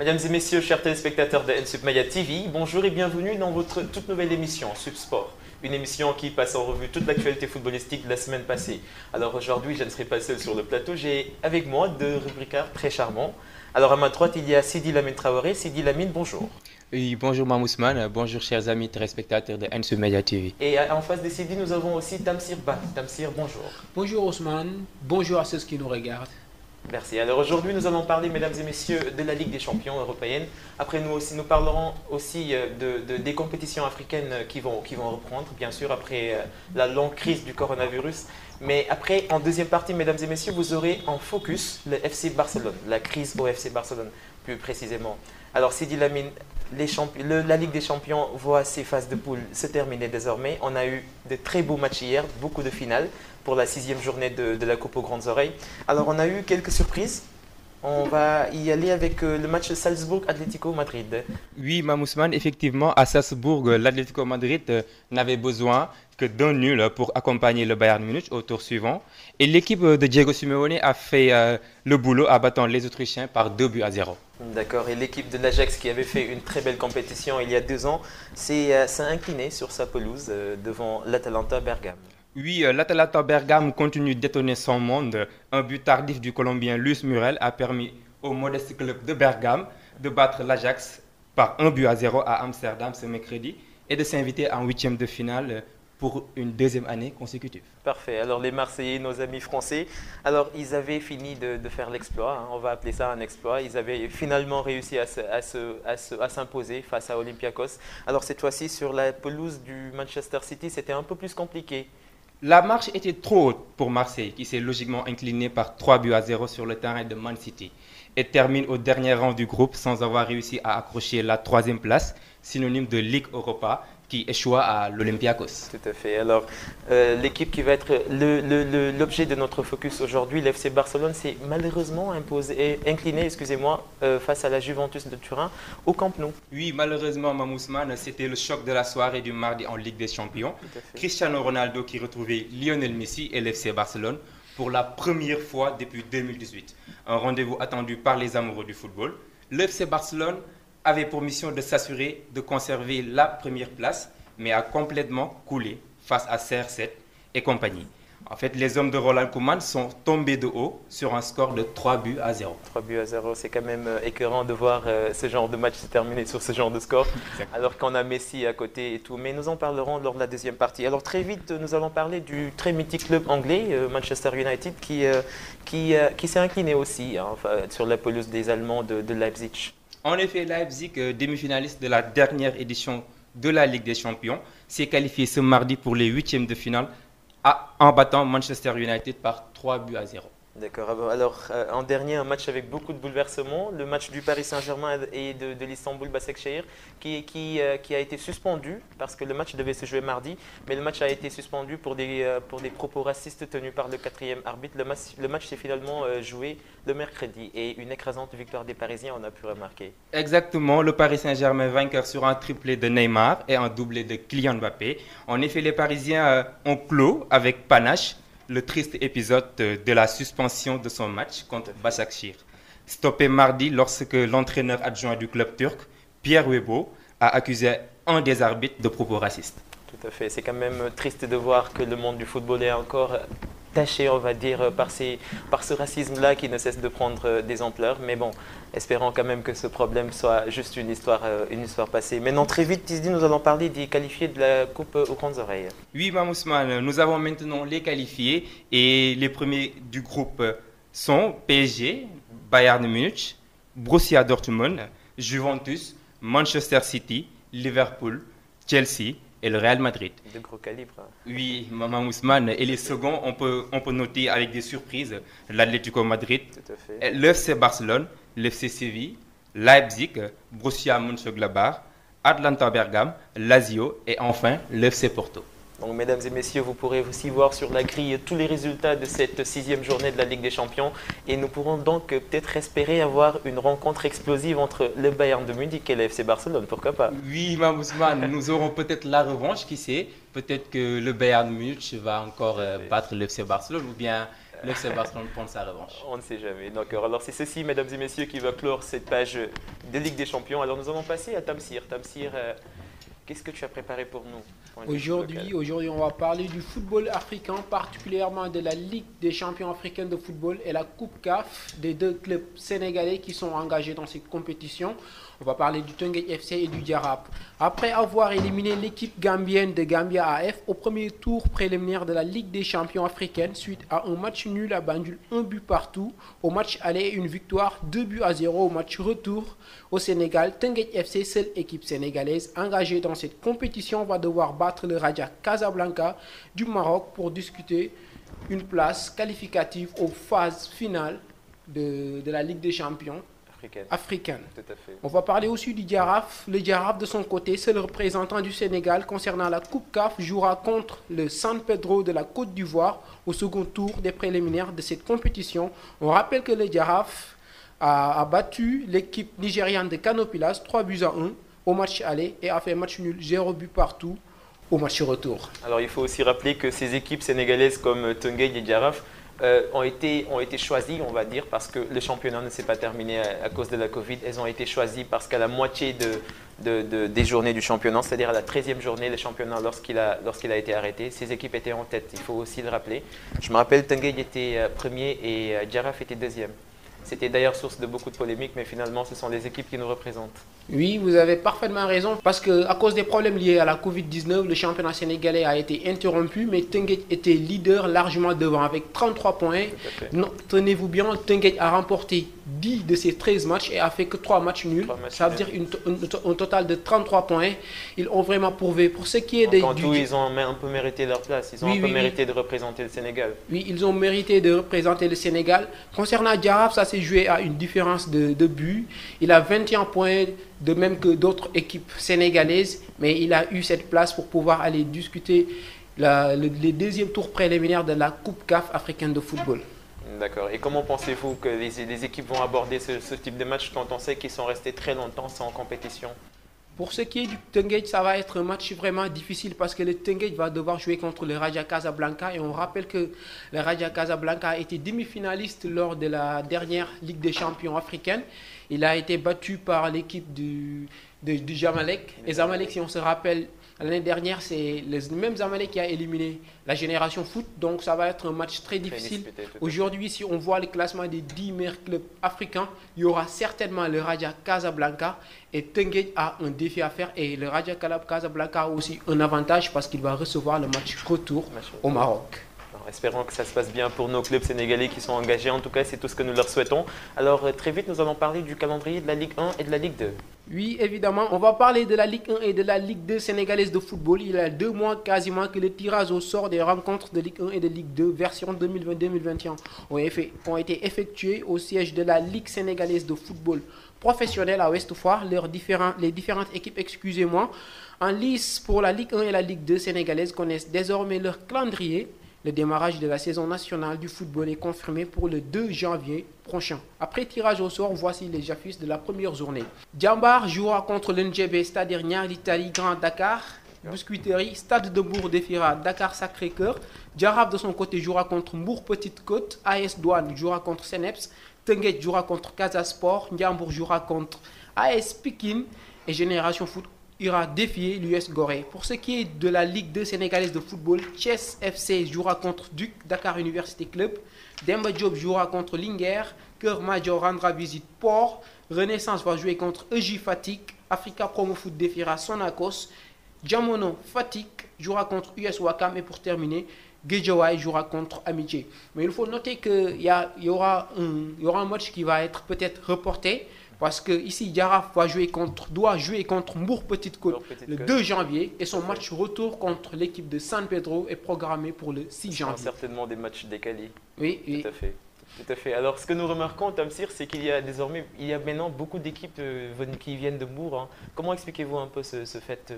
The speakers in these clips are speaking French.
Mesdames et messieurs, chers téléspectateurs de NSUP Maya TV, bonjour et bienvenue dans votre toute nouvelle émission Subsport. Une émission qui passe en revue toute l'actualité footballistique de la semaine passée. Alors aujourd'hui, je ne serai pas seul sur le plateau, j'ai avec moi deux rubricards très charmants. Alors à ma droite, il y a Sidi Lamine Traoré. Sidi Lamine, bonjour. Oui, bonjour Mamousman, bonjour chers amis téléspectateurs de NSUP Maya TV. Et en face de Sidi, nous avons aussi Tamsir Ba. Tamsir, bonjour. Bonjour Ousmane, bonjour à ceux qui nous regardent. Merci. Alors aujourd'hui, nous allons parler, mesdames et messieurs, de la Ligue des champions européenne. Après, nous parlerons aussi des compétitions africaines qui vont reprendre, bien sûr, après la longue crise du coronavirus. Mais après, en deuxième partie, mesdames et messieurs, vous aurez en focus le FC Barcelone, la crise au FC Barcelone, plus précisément. Alors, Sidi Lamine, la Ligue des champions voit ses phases de poule se terminer désormais. On a eu de très beaux matchs hier, beaucoup de finales pour la 6e journée de la Coupe aux Grandes Oreilles. Alors, on a eu quelques surprises. On va y aller avec le match Salzbourg-Atlético Madrid. Oui, Mamousman, effectivement, à Salzbourg, l'Atlético Madrid n'avait besoin que d'un nul pour accompagner le Bayern Munich au tour suivant. Et l'équipe de Diego Simeone a fait le boulot en battant les Autrichiens par 2-0. D'accord, et l'équipe de l'Ajax qui avait fait une très belle compétition il y a 2 ans s'est inclinée sur sa pelouse devant l'Atalanta Bergame. Oui, l'Atalanta Bergame continue d'étonner son monde. Un but tardif du Colombien Luis Muriel a permis au modeste club de Bergame de battre l'Ajax par 1-0 à Amsterdam ce mercredi et de s'inviter en 8e de finale pour une 2e année consécutive. Parfait. Alors les Marseillais, nos amis français, alors ils avaient fini de faire l'exploit, hein, on va appeler ça un exploit. Ils avaient finalement réussi à s'imposer face à Olympiakos. Alors cette fois-ci sur la pelouse du Manchester City, c'était un peu plus compliqué. La marche était trop haute pour Marseille, qui s'est logiquement incliné par 3-0 sur le terrain de Man City et termine au dernier rang du groupe sans avoir réussi à accrocher la 3e place, synonyme de Ligue Europa, qui échoua à l'Olympiakos. Tout à fait. Alors, l'équipe qui va être l'objet de notre focus aujourd'hui, l'FC Barcelone, s'est malheureusement incliné face à la Juventus de Turin au Camp Nou. Oui, malheureusement, Mamousman, c'était le choc de la soirée du mardi en Ligue des Champions. Cristiano Ronaldo qui retrouvait Lionel Messi et l'FC Barcelone pour la première fois depuis 2018. Un rendez-vous attendu par les amoureux du football. L'FC Barcelone avait pour mission de s'assurer de conserver la première place, mais a complètement coulé face à CR7 et compagnie. En fait, les hommes de Ronald Koeman sont tombés de haut sur un score de 3-0. 3-0, c'est quand même écœurant de voir ce genre de match se terminer sur ce genre de score, alors qu'on a Messi à côté et tout. Mais nous en parlerons lors de la deuxième partie. Alors très vite, nous allons parler du très mythique club anglais, Manchester United, qui s'est incliné aussi sur la pelouse des Allemands de Leipzig. En effet, Leipzig, demi-finaliste de la dernière édition de la Ligue des Champions, s'est qualifié ce mardi pour les 8e de finale en battant Manchester United par 3-0. D'accord. Alors, en dernier, un match avec beaucoup de bouleversements, le match du Paris Saint-Germain et de l'Istanbul Başakşehir qui a été suspendu parce que le match devait se jouer mardi, mais le match a été suspendu pour des propos racistes tenus par le 4e arbitre. Le match s'est finalement joué le mercredi et une écrasante victoire des Parisiens, on a pu remarquer. Exactement, le Paris Saint-Germain vainqueur sur un triplé de Neymar et un doublé de Kylian Mbappé. En effet, les Parisiens ont clos avec panache le triste épisode de la suspension de son match contre Başakşehir. Stoppé mardi lorsque l'entraîneur adjoint du club turc, Pierre Webo, a accusé un des arbitres de propos racistes. Tout à fait. C'est quand même triste de voir que le monde du football est encore taché, on va dire, par ce racisme-là qui ne cesse de prendre des ampleurs. Mais bon, espérons quand même que ce problème soit juste une histoire passée. Maintenant, très vite, nous allons parler des qualifiés de la Coupe aux Grandes Oreilles. Oui, Mamousman, nous avons maintenant les qualifiés et les premiers du groupe sont PSG, Bayern Munich, Borussia Dortmund, Juventus, Manchester City, Liverpool, Chelsea et le Real Madrid. De gros calibre. Oui, Maman Ousmane. Et les seconds, on peut noter avec des surprises l'Atlético Madrid, l'FC Barcelone, l'FC Séville, Leipzig, Borussia Mönchengladbach, Atalanta Bergame, Lazio et enfin l'FC Porto. Donc, mesdames et messieurs, vous pourrez aussi voir sur la grille tous les résultats de cette 6e journée de la Ligue des Champions. Et nous pourrons donc peut-être espérer avoir une rencontre explosive entre le Bayern de Munich et le FC Barcelone. Pourquoi pas? Oui, Mamousman, nous aurons peut-être la revanche, qui sait. Peut-être que le Bayern de Munich va encore battre le FC Barcelone ou bien l'FC Barcelone prendre sa revanche. On ne sait jamais. D'accord. Alors c'est ceci, mesdames et messieurs, qui va clore cette page de Ligue des Champions. Alors nous allons passer à Tamsir. Tamsir, qu'est-ce que tu as préparé pour nous Aujourd'hui, on va parler du football africain, particulièrement de la Ligue des champions africaine de football et la Coupe CAF des deux clubs sénégalais qui sont engagés dans cette compétition. On va parler du Teungueth FC et du Diarap. Après avoir éliminé l'équipe gambienne de Gambia AF au premier tour préliminaire de la Ligue des champions africaine suite à un match nul à Banjul, 1 but partout, au match aller une victoire 2-0 au match retour au Sénégal, Teungueth FC, seule équipe sénégalaise engagée dans cette compétition, va devoir battre le Raja Casablanca du Maroc pour discuter une place qualificative aux phases finales de la Ligue des champions africaine. Tout à fait. On va parler aussi du Diaraf. Le Diaraf, de son côté, c'est le représentant du Sénégal concernant la Coupe CAF, jouera contre le San Pedro de la Côte d'Ivoire au second tour des préliminaires de cette compétition. On rappelle que le Diaraf a battu l'équipe nigériane de Canopilas 3-1 au match aller et a fait match nul 0 but partout au match retour. Alors il faut aussi rappeler que ces équipes sénégalaises comme Teungueth et Diaraf ont été choisies, on va dire, parce que le championnat ne s'est pas terminé à cause de la Covid. Elles ont été choisies parce qu'à la moitié des journées du championnat, c'est-à-dire à la 13e journée, le championnat, lorsqu'il a été arrêté, ces équipes étaient en tête. Il faut aussi le rappeler. Je me rappelle, Teungueth était premier et Diaraf était deuxième. C'était d'ailleurs source de beaucoup de polémiques, mais finalement, ce sont les équipes qui nous représentent. Oui, vous avez parfaitement raison, parce qu'à cause des problèmes liés à la Covid-19, le championnat sénégalais a été interrompu, mais Teungueth était leader largement devant avec 33 points. Non, tenez-vous bien, Teungueth a remporté 10 de ses 13 matchs et a fait que 3 matchs nuls. Ça veut dire un total de 33 points. Ils ont vraiment prouvé. Pour ce qui est des... En tout, ils ont un peu mérité leur place. Ils ont un peu mérité de représenter le Sénégal. Oui, ils ont mérité de représenter le Sénégal. Concernant Diaraf, ça s'est joué à une différence de but. Il a 21 points, de même que d'autres équipes sénégalaises, mais il a eu cette place pour pouvoir aller discuter les deuxièmes tours préliminaires de la Coupe CAF africaine de football. D'accord. Et comment pensez-vous que les équipes vont aborder ce type de match quand on sait qu'ils sont restés très longtemps sans compétition? Pour ce qui est du Teungueth, ça va être un match vraiment difficile parce que le Teungueth va devoir jouer contre le Raja Casablanca. Et on rappelle que le Raja Casablanca a été demi-finaliste lors de la dernière Ligue des champions africaine. Il a été battu par l'équipe du Zamalek. Et Zamalek, si on se rappelle, l'année dernière, c'est le même Zamalek qui a éliminé la génération foot. Donc ça va être un match très difficile. Aujourd'hui, si on voit le classement des 10 meilleurs clubs africains, il y aura certainement le Raja Casablanca. Et Teungueth a un défi à faire. Et le Raja Casablanca a aussi un avantage parce qu'il va recevoir le match retour au Maroc. Espérons que ça se passe bien pour nos clubs sénégalais qui sont engagés. En tout cas, c'est tout ce que nous leur souhaitons. Alors, très vite, nous allons parler du calendrier de la Ligue 1 et de la Ligue 2. Oui, évidemment. On va parler de la Ligue 1 et de la Ligue 2 sénégalaise de football. Il y a 2 mois quasiment que le tirage au sort des rencontres de Ligue 1 et de Ligue 2 version 2020-2021 ont été effectués au siège de la Ligue sénégalaise de football professionnel à Ouest Foire. Les différentes équipes, en lice pour la Ligue 1 et la Ligue 2 sénégalaise connaissent désormais leur calendrier. Le démarrage de la saison nationale du football est confirmé pour le 2 janvier prochain. Après tirage au sort, voici les affiches de la première journée. Djambar jouera contre l'NGB, Stade Niary d'Italie, Grand Dakar. Biscuiterie, Stade de Mbour défiera Dakar Sacré-Cœur. Diaraf de son côté jouera contre Mbour Petite Côte. AS Douane jouera contre Seneps. Teungueth jouera contre Casa Sport. Ndiambour jouera contre AS Pikine. Et Génération Foot ira défier l'US Gorée. Pour ce qui est de la Ligue 2 sénégalaise de football, Thiès FC jouera contre Duc Dakar Université Club. Demba Diop jouera contre Linguère. Keur Major rendra visite Port. Renaissance va jouer contre EJ Fatick. Africa Promo Foot défiera Sonacos. Diamono Fatick jouera contre US Wakam. Et pour terminer, Guédiawaye jouera contre Amitié. Mais il faut noter qu'il y aura un match qui va être peut-être reporté. Parce que ici, Diaraf doit jouer contre Mbour Petite Côte le 2 janvier et son match retour contre l'équipe de San Pedro est programmé pour le 6 janvier. Certainement des matchs décalés. Oui. Tout à fait. Alors, ce que nous remarquons, Tamsir, c'est qu'il y a maintenant beaucoup d'équipes qui viennent de Mbour. Hein. Comment expliquez-vous un peu ce fait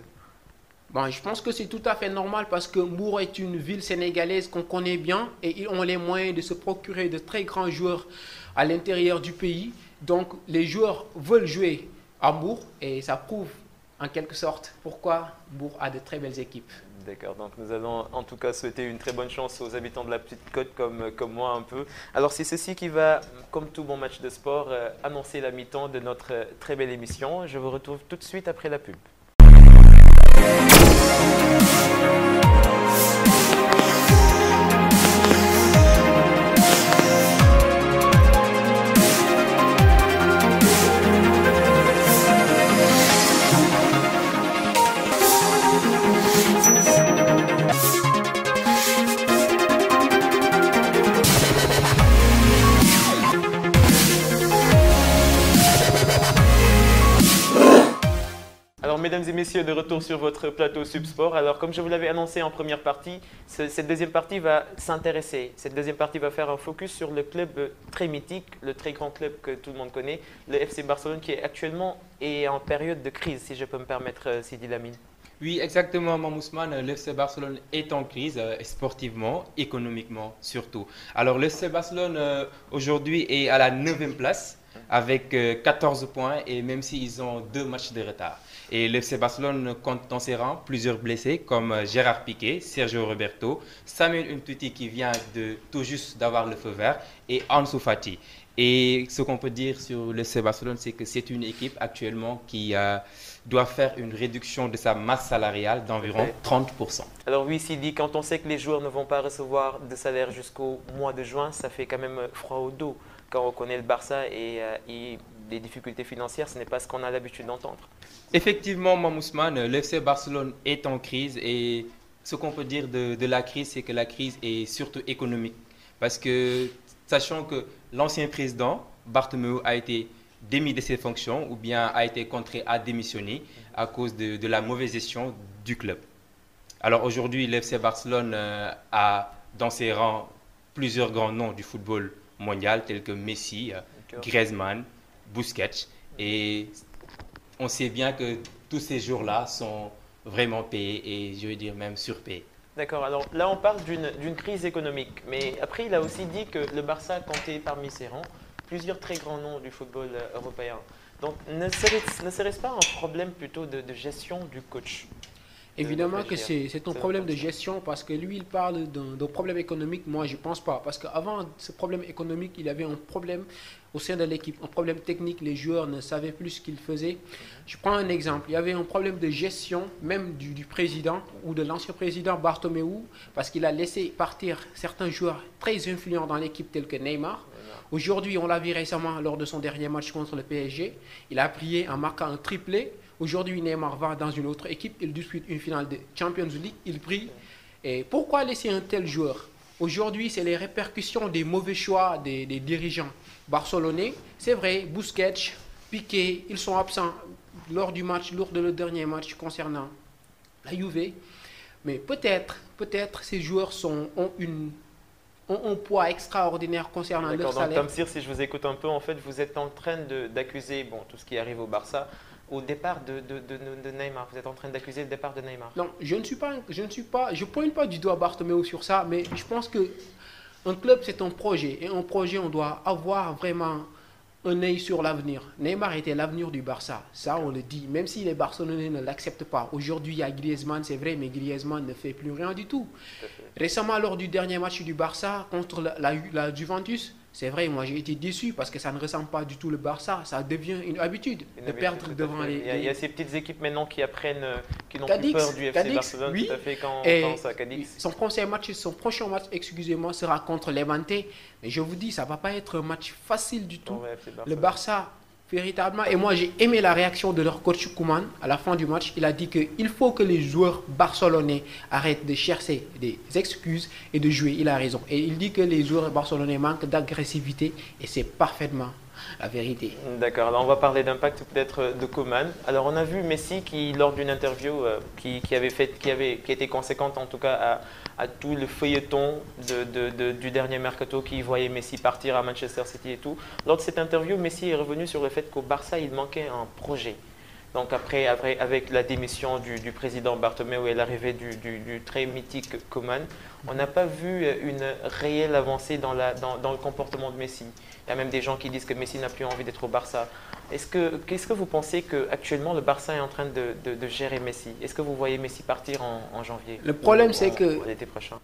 Je pense que c'est tout à fait normal parce que Mbour est une ville sénégalaise qu'on connaît bien et ils ont les moyens de se procurer de très grands joueurs à l'intérieur du pays. Donc, les joueurs veulent jouer à Mbour et ça prouve en quelque sorte pourquoi Bourg a de très belles équipes. D'accord, donc nous allons en tout cas souhaiter une très bonne chance aux habitants de la Petite Côte comme moi un peu. Alors c'est ceci qui va, comme tout bon match de sport, annoncer la mi-temps de notre très belle émission. Je vous retrouve tout de suite après la pub. Alors, mesdames et messieurs, de retour sur votre plateau Subsport. Alors, comme je vous l'avais annoncé en première partie, cette deuxième partie va s'intéresser. Cette deuxième partie va faire un focus sur le club très mythique, le très grand club que tout le monde connaît, le FC Barcelone, qui est actuellement en période de crise, si je peux me permettre, Sidi Lamine. Oui, exactement, Mamoussman. Le FC Barcelone est en crise, sportivement, économiquement surtout. Alors, le FC Barcelone aujourd'hui est à la 9e place avec 14 points et même s'ils ont 2 matchs de retard. Et le FC Barcelone compte dans ses rangs plusieurs blessés comme Gérard Piqué, Sergio Roberto, Samuel Umtiti qui vient tout juste d'avoir le feu vert et Ansu Fati. Et ce qu'on peut dire sur le FC Barcelone, c'est que c'est une équipe actuellement qui doit faire une réduction de sa masse salariale d'environ 30%. Alors oui, Sidi, quand on sait que les joueurs ne vont pas recevoir de salaire jusqu'au mois de juin, ça fait quand même froid au dos. Quand on connaît le Barça et les difficultés financières, ce n'est pas ce qu'on a l'habitude d'entendre. Effectivement, Mamoussman, le FC Barcelone est en crise et ce qu'on peut dire de la crise, c'est que la crise est surtout économique. Parce que, sachant que l'ancien président, Bartomeu, a été démis de ses fonctions ou bien a été contraint à démissionner à cause de la mauvaise gestion du club. Alors aujourd'hui, le FC Barcelone a dans ses rangs plusieurs grands noms du football mondial tels que Messi, Griezmann, Busquets. Et on sait bien que tous ces jours-là sont vraiment payés et je veux dire même surpayés. D'accord, alors là on parle d'une crise économique, mais après il a aussi dit que le Barça comptait parmi ses rangs plusieurs très grands noms du football européen. Donc ne serait-ce pas un problème plutôt de gestion du coach? Évidemment que c'est un problème de gestion parce que lui, il parle d'un problème économique. Moi, je ne pense pas. Parce qu'avant ce problème économique, il y avait un problème au sein de l'équipe, un problème technique. Les joueurs ne savaient plus ce qu'ils faisaient. Je prends un exemple. Il y avait un problème de gestion, même du président ou de l'ancien président Bartomeu, parce qu'il a laissé partir certains joueurs très influents dans l'équipe, tels que Neymar. Aujourd'hui, on l'a vu récemment lors de son dernier match contre le PSG. Il a brillé en marquant un triplé. Aujourd'hui, Neymar va dans une autre équipe, il dispute une finale de Champions League, il brille. Et pourquoi laisser un tel joueur? Aujourd'hui, c'est les répercussions des mauvais choix des dirigeants barcelonais. C'est vrai, Busquets, Piqué, ils sont absents lors de le dernier match concernant la Juve. Mais peut-être ces joueurs ont un poids extraordinaire concernant leur salaire. Donc, Tamsir, si je vous écoute un peu, en fait, vous êtes en train d'accuser tout ce qui arrive au Barça au départ de Neymar. Vous êtes en train d'accuser le départ de Neymar. Non, je pointe pas du doigt Bartomeu sur ça, mais je pense que un club, c'est un projet. Et un projet, on doit avoir vraiment un œil sur l'avenir. Neymar était l'avenir du Barça. Ça, on le dit. Même si les Barcelonais ne l'acceptent pas. Aujourd'hui, il y a Griezmann, c'est vrai, mais Griezmann ne fait plus rien du tout. Récemment, lors du dernier match du Barça contre la Juventus, c'est vrai, moi j'ai été déçu parce que ça ne ressemble pas du tout le Barça. Ça devient une habitude de perdre devant les... Il y a ces petites équipes maintenant qui apprennent, qui n'ont plus peur du FC Barcelone, oui. Tout à fait, quand on pense à Cadix. Son prochain match, excusez-moi, sera contre Levante. Mais je vous dis, ça ne va pas être un match facile du tout. Le Barça, véritablement, et moi j'ai aimé la réaction de leur coach Koeman à la fin du match. Il a dit qu'il faut que les joueurs barcelonais arrêtent de chercher des excuses et de jouer. Il a raison. Et il dit que les joueurs barcelonais manquent d'agressivité et c'est parfaitement la vérité. D'accord, alors on va parler d'impact peut-être de Koeman. Alors on a vu Messi qui, lors d'une interview qui était conséquente en tout cas à tout le feuilleton du dernier mercato qui voyait Messi partir à Manchester City et tout. Lors de cette interview, Messi est revenu sur le fait qu'au Barça, il manquait un projet. Donc après avec la démission du président Bartomeu et l'arrivée du très mythique Koeman, on n'a pas vu une réelle avancée dans le comportement de Messi. y a même des gens qui disent que Messi n'a plus envie d'être au Barça. Qu'est-ce que vous pensez qu'actuellement le Barça est en train de gérer Messi? Est-ce que vous voyez Messi partir en janvier? Le problème, c'est que l'été prochain.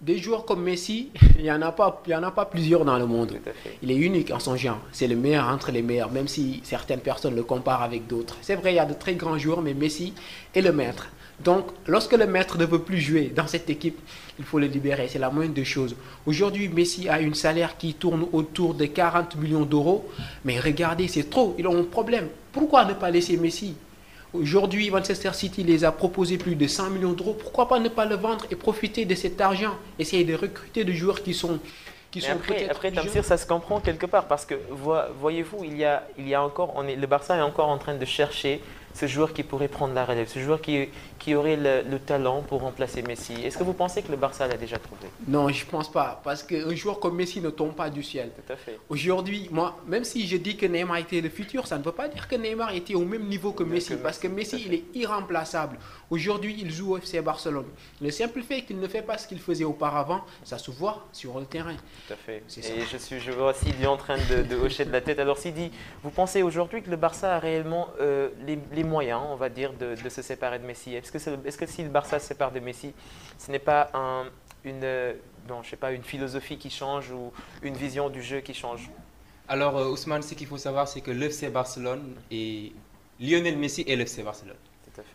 Des joueurs comme Messi, il n'y en a pas plusieurs dans le monde. Tout à fait. Il est unique en son genre. C'est le meilleur entre les meilleurs, même si certaines personnes le comparent avec d'autres. C'est vrai, il y a de très grands joueurs, mais Messi est le maître. Donc, lorsque le maître ne veut plus jouer dans cette équipe, il faut le libérer. C'est la moindre des choses. Aujourd'hui, Messi a un salaire qui tourne autour de 40 millions d'euros. Mais regardez, c'est trop. Ils ont un problème. Pourquoi ne pas laisser Messi? Aujourd'hui, Manchester City les a proposé plus de 100 millions d'euros. Pourquoi pas ne pas le vendre et profiter de cet argent? Essayer de recruter des joueurs qui sont après Tamsir, ça se comprend quelque part parce que voyez-vous, il y a encore, le Barça est encore en train de chercher ce joueur qui pourrait prendre la relève, ce joueur qui aurait le talent pour remplacer Messi. Est-ce que vous pensez que le Barça l'a déjà trouvé? Non, je ne pense pas. Parce qu'un joueur comme Messi ne tombe pas du ciel. Tout à fait. Aujourd'hui, moi, même si je dis que Neymar était le futur, ça ne veut pas dire que Neymar était au même niveau que Messi. Parce que Messi, il est irremplaçable. Aujourd'hui, il joue au FC Barcelone. Le simple fait qu'il ne fait pas ce qu'il faisait auparavant, ça se voit sur le terrain. Tout à fait. Et je vois Sidi en train de hocher de la tête. Alors Sidi, vous pensez aujourd'hui que le Barça a réellement les moyens, on va dire, de se séparer de Messi? Est-ce que si le Barça se sépare de Messi, ce n'est pas une philosophie qui change ou une vision du jeu qui change? Alors Ousmane, ce qu'il faut savoir, c'est que l'FC Barcelone et Lionel Messi et l'FC Barcelone.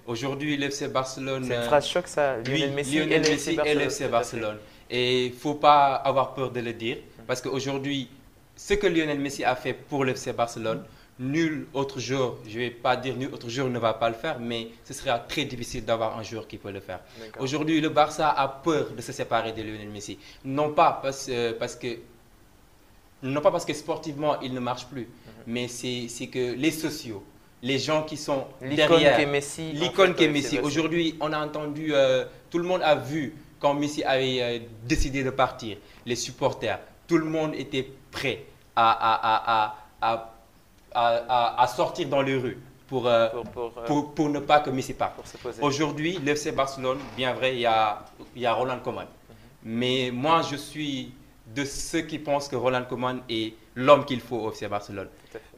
Aujourd'hui, l'FC Barcelone... C'est une phrase choc ça, Lionel Messi et l'FC Barcelone. Et il ne faut pas avoir peur de le dire, parce qu'aujourd'hui, ce que Lionel Messi a fait pour l'FC Barcelone, nul autre joueur, je ne vais pas dire nul autre joueur ne va pas le faire, mais ce sera très difficile d'avoir un joueur qui peut le faire. Aujourd'hui, le Barça a peur de se séparer de Lionel Messi. Non pas parce que sportivement, il ne marche plus, mais c'est que les sociaux, les gens qui sont derrière, l'icône qu'est Messi. Aujourd'hui, on a entendu, tout le monde a vu quand Messi avait décidé de partir, les supporters, tout le monde était prêt à sortir dans les rues pour ne pas que Messi parte. Aujourd'hui, l'FC Barcelone, bien vrai, il y a Ronald Koeman. Mais moi, je suis de ceux qui pensent que Ronald Koeman est l'homme qu'il faut au FC Barcelone.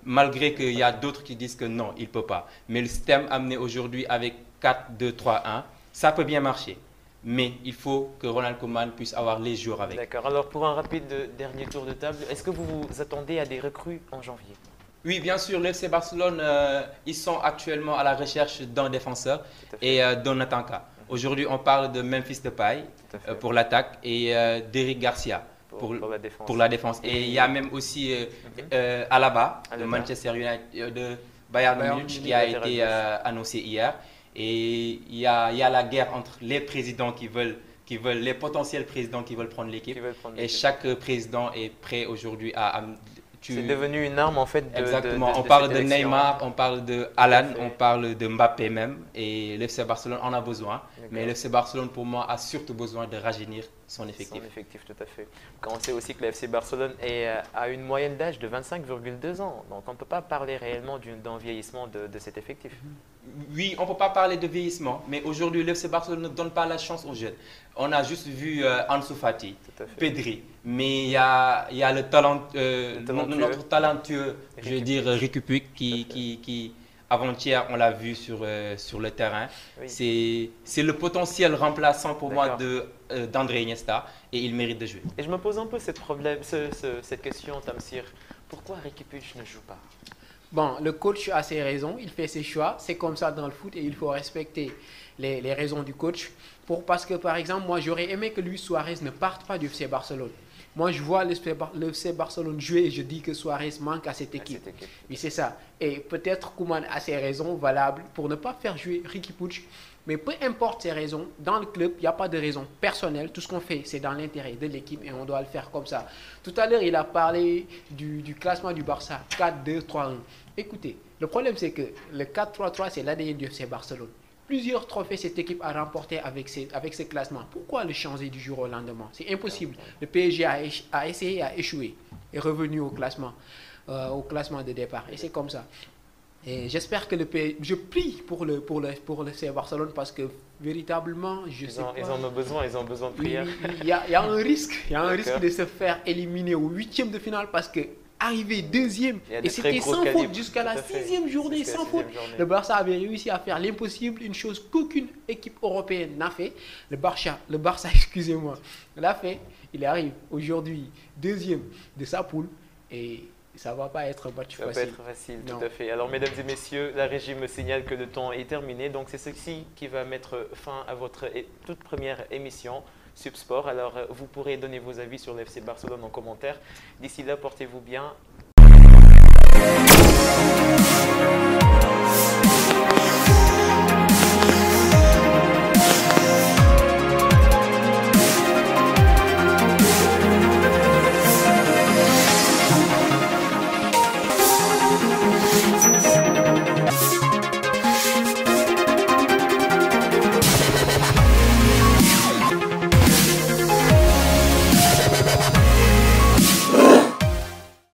Malgré qu'il y a d'autres qui disent que non, il ne peut pas. Mais le système amené aujourd'hui avec 4-2-3-1, ça peut bien marcher. Mais il faut que Ronald Koeman puisse avoir les jours avec. D'accord. Alors, pour un rapide dernier tour de table, est-ce que vous vous attendez à des recrues en janvier? Oui, bien sûr, le FC Barcelone, ils sont actuellement à la recherche d'un défenseur et d'un attaquant. Aujourd'hui, on parle de Memphis Depay pour l'attaque et d'Eric Garcia pour la défense. Et il y a même aussi Alaba de Manchester United, de Bayern Munich qui a été annoncé hier. Et il y a la guerre entre les présidents les potentiels présidents qui veulent prendre l'équipe. Et chaque président est prêt aujourd'hui à... C'est devenu une arme en fait Exactement. On parle de Neymar, on parle de Alan, on parle de Mbappé même. Et l'FC Barcelone en a besoin. Mais l'FC Barcelone pour moi a surtout besoin de rajeunir son effectif. Son effectif, tout à fait. Quand on sait aussi que l'FC Barcelone a une moyenne d'âge de 25,2 ans. Donc on ne peut pas parler réellement d'un vieillissement de cet effectif. Oui, on ne peut pas parler de vieillissement. Mais aujourd'hui, l'FC Barcelone ne donne pas la chance aux jeunes. On a juste vu Ansu Fati, Pedri. Mais il y a le talent, notre talentueux, je veux dire, Riqui Puig, qui avant-hier, on l'a vu sur le terrain. Oui. C'est le potentiel remplaçant pour moi d'André Iniesta et il mérite de jouer. Et je me pose un peu cette question, Tamsir. Pourquoi Riqui Puig ne joue pas? Bon, le coach a ses raisons, il fait ses choix. C'est comme ça dans le foot et il faut respecter les raisons du coach. Parce que, par exemple, moi, j'aurais aimé que Luis Suarez ne parte pas du FC Barcelone. Moi, je vois le FC Barcelone jouer et je dis que Suarez manque à cette équipe. Oui, c'est ça. Et peut-être Koeman a ses raisons valables pour ne pas faire jouer Riqui Puig. Mais peu importe ses raisons, dans le club, il n'y a pas de raison personnelle. Tout ce qu'on fait, c'est dans l'intérêt de l'équipe et on doit le faire comme ça. Tout à l'heure, il a parlé du classement du Barça, 4-2-3-1. Écoutez, le problème, c'est que le 4-3-3, c'est l'ADN du FC Barcelone. Plusieurs trophées cette équipe a remporté avec ce classement. Pourquoi le changer du jour au lendemain? C'est impossible. Le PSG a essayé, a échoué, est revenu au classement de départ. Et c'est comme ça. Et j'espère que je prie pour le FC Barcelone parce que véritablement, ils en ont besoin de prière. Il y a un risque de se faire éliminer au 8e de finale parce que arrivé deuxième. Et c'était sans faute jusqu'à la 6e journée, sans faute. Le Barça avait réussi à faire l'impossible, une chose qu'aucune équipe européenne n'a fait. Le Barça, excusez-moi, l'a fait. Il arrive aujourd'hui deuxième de sa poule et ça ne va pas être un match facile. Ça va pas être facile, tout à fait. Alors, mesdames et messieurs, la régie me signale que le temps est terminé. Donc, c'est ceci qui va mettre fin à votre toute première émission Subsport. Alors, vous pourrez donner vos avis sur l'FC Barcelone en commentaire. D'ici là, portez-vous bien.